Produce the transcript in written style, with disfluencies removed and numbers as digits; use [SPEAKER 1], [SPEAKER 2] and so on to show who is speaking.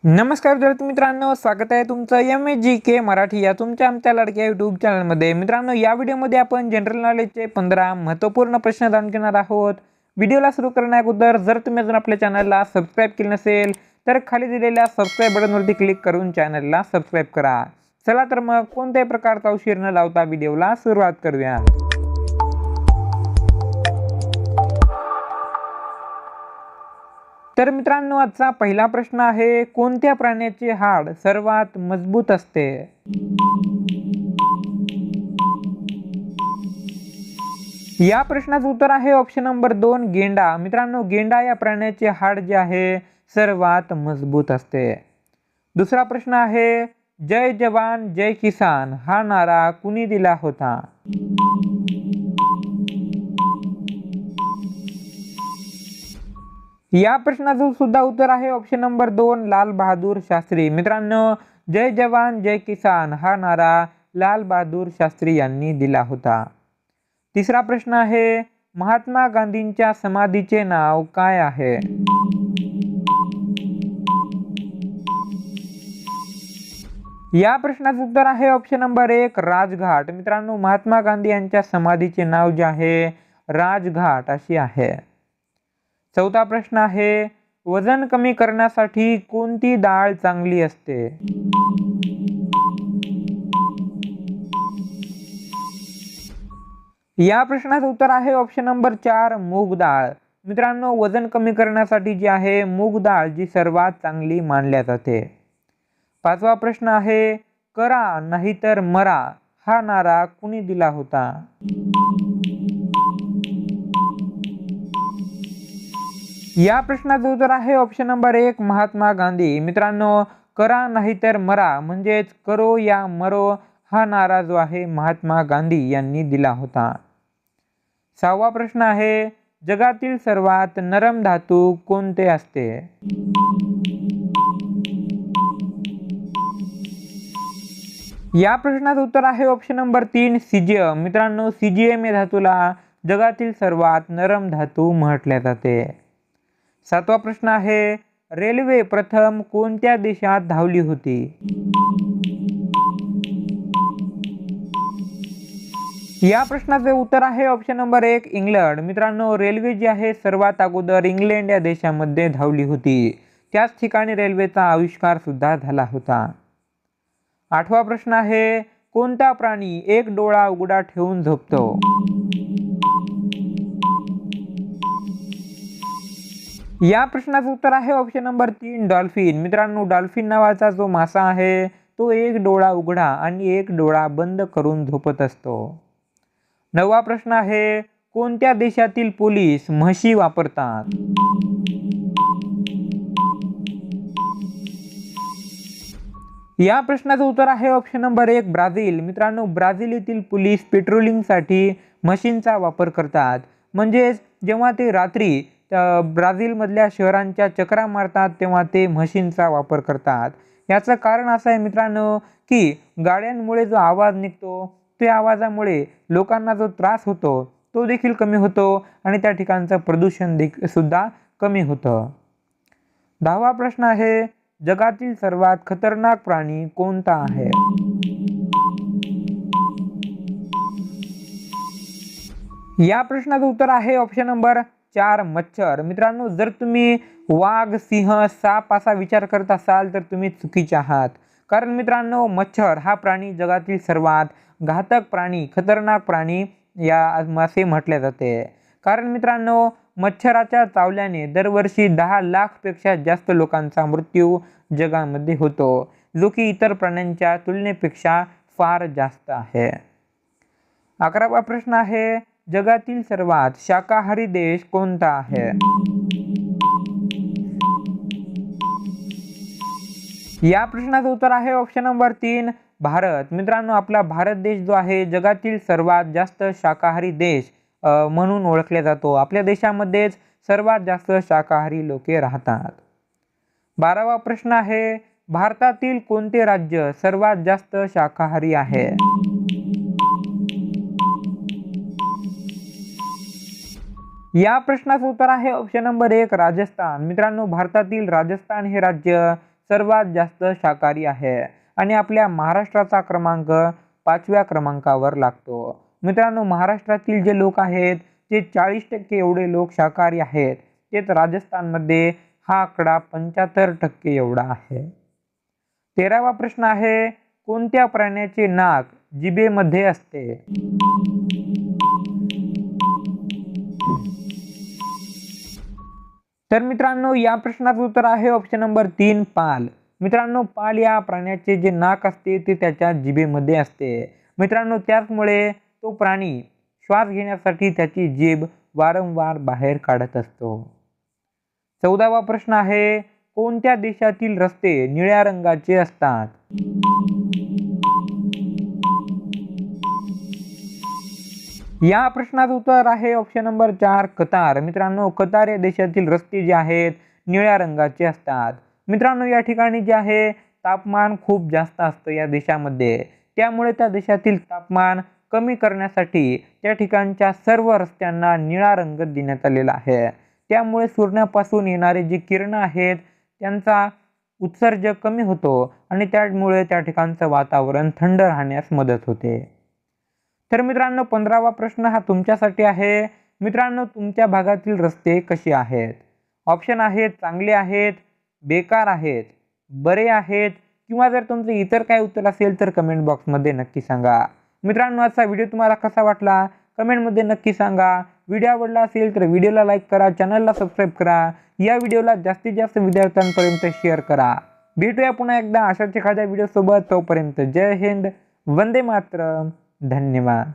[SPEAKER 1] नमस्कार विद्यार्थी मित्रांनो, स्वागत आहे तुमचं MSGK मराठी या तुमच्या आमच्या लाडक्या यूट्यूब चॅनलमध्ये। मित्रांनो, या व्हिडिओमध्ये आपण जनरल नॉलेजचे 15 महत्त्वपूर्ण प्रश्न जाणून घेणार आहोत। व्हिडिओला सुरू करण्याअगोदर जर तुम्ही अजून आपल्या चॅनलला सबस्क्राइब केले नसेल तर खाली दिलेल्या सबस्क्राइब बटनवरती क्लिक करून चॅनलला सबस्क्राइब करा। चला तर मग कोणत्याही प्रकारचा उशीर न लावता व्हिडिओला सुरुवात करूया। तर मित्रांनो, आजचा पहिला प्रश्न आहे, कोणत्या प्राण्याचे हाड सर्वात मजबूत असते? या प्रश्नाचं उत्तर आहे ऑप्शन नंबर 2 गेंडा। मित्रांनो, गेंडा या प्राण्याचे हाड जे आहे सर्वात मजबूत असते। दुसरा प्रश्न आहे, जय जवान जय किसान हा नारा कुणी दिला होता? या प्रश्नाचं सुद्धा उत्तर आहे ऑप्शन नंबर 2 लाल बहादूर शास्त्री। मित्रांनो, जय जवान जय किसान हा नारा लाल बहादूर शास्त्री यांनी दिला होता। तिसरा प्रश्न आहे, महात्मा गांधींच्या समाधीचे नाव काय आहे? या प्रश्नाचं उत्तर आहे ऑप्शन नंबर 1 राजघाट। मित्रांनो, महात्मा गांधी यांच्या समाधीचे नाव जे आहे राजघाट अशी आहे। चौथा प्रश्न आहे, वजन कमी करण्यासाठी कोणती डाळ चांगली असते? या प्रश्नाचं उत्तर आहे ऑप्शन नंबर 4 मूग डाळ। मित्रांनो, वजन कमी करण्यासाठी जी आहे मूग डाळ जी सर्वात चांगली मानल्या जाते। पाचवा प्रश्न आहे, करा नाहीतर मरा हा नारा कुणी दिला होता? या प्रश्नाचं उत्तर आहे ऑप्शन नंबर 1 महात्मा गांधी। मित्रांनो, करा नाहीतर मरा म्हणजेच करो या मरो हा नारा जो आहे महात्मा गांधी यांनी दिला होता। सहावा प्रश्न आहे, जगातील सर्वात नरम धातू कोणते असते? या प्रश्नाचं उत्तर आहे ऑप्शन नंबर 3 सीजियम। मित्रांनो, सीजियम या धातूला जगातील सर्वात नरम धातू म्हटले जाते। सातवा प्रश्न आहे, रेल्वे प्रथम कोणत्या देशात धावली होती? या प्रश्नाचे उत्तर आहे ऑप्शन नंबर 1 इंग्लंड। मित्रांनो, रेल्वे जी आहे सर्वात अगोदर इंग्लंड या देशामध्ये धावली होती। त्याच ठिकाणी रेल्वेचा आविष्कार सुद्धा झाला होता। आठवा प्रश्न आहे, कोणता प्राणी एक डोळा उघडा ठेवून झोपतो? या प्रश्नाचं उत्तर आहे ऑप्शन नंबर 3 डॉल्फिन। मित्रांनो, डॉल्फिन नावाचा जो मासा आहे तो एक डोळा उघडा आणि एक डोळा बंद करून झोपत असतो। नववा प्रश्न आहे, कोणत्या देशातील पोलीस म्हशी वापरतात? या प्रश्नाचं उत्तर आहे ऑप्शन नंबर 1 ब्राझील। मित्रांनो, ब्राझील येथील पोलीस पेट्रोलिंगसाठी म्हशींचा वापर करतात। म्हणजेच जेव्हा ते रात्री ब्राझील मधल्या शहरांच्या चक्रा मारतात तेव्हा ते म्हशींचा वापर करतात। याचं कारण असं आहे मित्रांनो, की गाड्यांमुळे जो आवाज निघतो त्या आवाजामुळे लोकांना जो त्रास होतो तो देखील कमी होतो आणि त्या ठिकाणचं प्रदूषण सुद्धा कमी होतं। 10वा प्रश्न आहे, जगातील सर्वात खतरनाक प्राणी कोणता आहे? या प्रश्नाचं उत्तर आहे ऑप्शन नंबर 4 मच्छर। मित्रांनो, जर तुम्ही वाघ, सिंह, साप असा विचार करत असाल तर तुम्ही चुकीचे आहात। कारण मित्रांनो, मच्छर हा प्राणी जगातील सर्वात घातक प्राणी, खतरनाक प्राणी या असे म्हटले जाते। कारण मित्रांनो, मच्छराच्या चावल्याने दरवर्षी 10 लाख पेक्षा जास्त लोकांचा मृत्यू जगामध्ये होतो, जो की इतर प्राण्यांच्या तुलनेपेक्षा फार जास्त आहे। 11वा प्रश्न आहे, जगातील सर्वात शाकाहारी देश कोणता आहे? या प्रश्नाचं उत्तर आहे ऑप्शन नंबर 3 भारत। मित्रांनो, आपला भारत देश जो आहे जगातील सर्वात जास्त शाकाहारी देश म्हणून ओळखला जातो। आपल्या देशामध्येच सर्वात जास्त शाकाहारी लोके राहतात। 12वा प्रश्न आहे, भारतातील कोणते राज्य सर्वात जास्त शाकाहारी आहे? या प्रश्नाचं उत्तर आहे ऑप्शन नंबर 1 राजस्थान। मित्रांनो, भारतातील राजस्थान हे राज्य सर्वात जास्त शाकाहारी आहे आणि आपल्या महाराष्ट्राचा क्रमांक 5व्या क्रमांकावर लागतो. मित्रांनो, महाराष्ट्रातील जे लोक आहेत ते 40% एवढे लोक शाकाहारी आहेत. तेच राजस्थानमध्ये हा आकडा 75% एवढा आहे. 13वा प्रश्न आहे, कोणत्या प्राण्याचे नाक जिभेमध्ये असते? तर मित्रांनो, या प्रश्नाचं उत्तर आहे ऑप्शन नंबर 3 पाल. मित्रांनो, पाल या प्राण्याचे जे नाक असते ते त्याच्या जिभेमध्ये असते. मित्रांनो, त्याचमुळे तो प्राणी श्वास घेण्यासाठी त्याची जीभ वारंवार बाहेर काढत असतो. 14वा प्रश्न आहे, कोणत्या देशातील रस्ते निळ्या रंगाचे असतात? या प्रश्नाचं उत्तर आहे ऑप्शन नंबर 4 कतार. मित्रांनो, कतार या देशातील रस्ते जे आहेत निळ्या रंगाचे असतात. मित्रांनो, या ठिकाणी जे आहे तापमान खूप जास्त असतं या देशामध्ये. त्यामुळे त्या देशातील तापमान कमी करण्यासाठी त्या ठिकाणच्या सर्व रस्त्यांना निळा रंग देण्यात आलेला आहे. त्यामुळे सूर्यापासून येणारे जे किरण आहेत त्यांचा उत्सर्ग कमी होतो आणि त्यामुळे त्या ठिकाणचं वातावरण थंड राहण्यास मदत होते. तर मित्रांनो, 15वा प्रश्न हा तुमच्यासाठी आहे. मित्रांनो, तुमच्या भागातील रस्ते कसे आहेत? ऑप्शन आहेत चांगले आहेत, बेकार आहेत, बरे आहेत किंवा जर तुमचं इतर काही उत्तर असेल तर कमेंट बॉक्समध्ये नक्की सांगा. मित्रांनो, आजचा व्हिडिओ तुम्हाला कसा वाटला कमेंटमध्ये नक्की सांगा. व्हिडिओ आवडला असेल तर व्हिडिओला लाईक करा, चॅनलला सबस्क्राईब करा, या व्हिडिओला जास्तीत जास्त विद्यार्थ्यांपर्यंत शेअर करा. भेटूया पुन्हा एकदा अशाच एखाद्या व्हिडिओसोबत. तोपर्यंत जय हिंद, वंदे मातरम, धन्यवाद.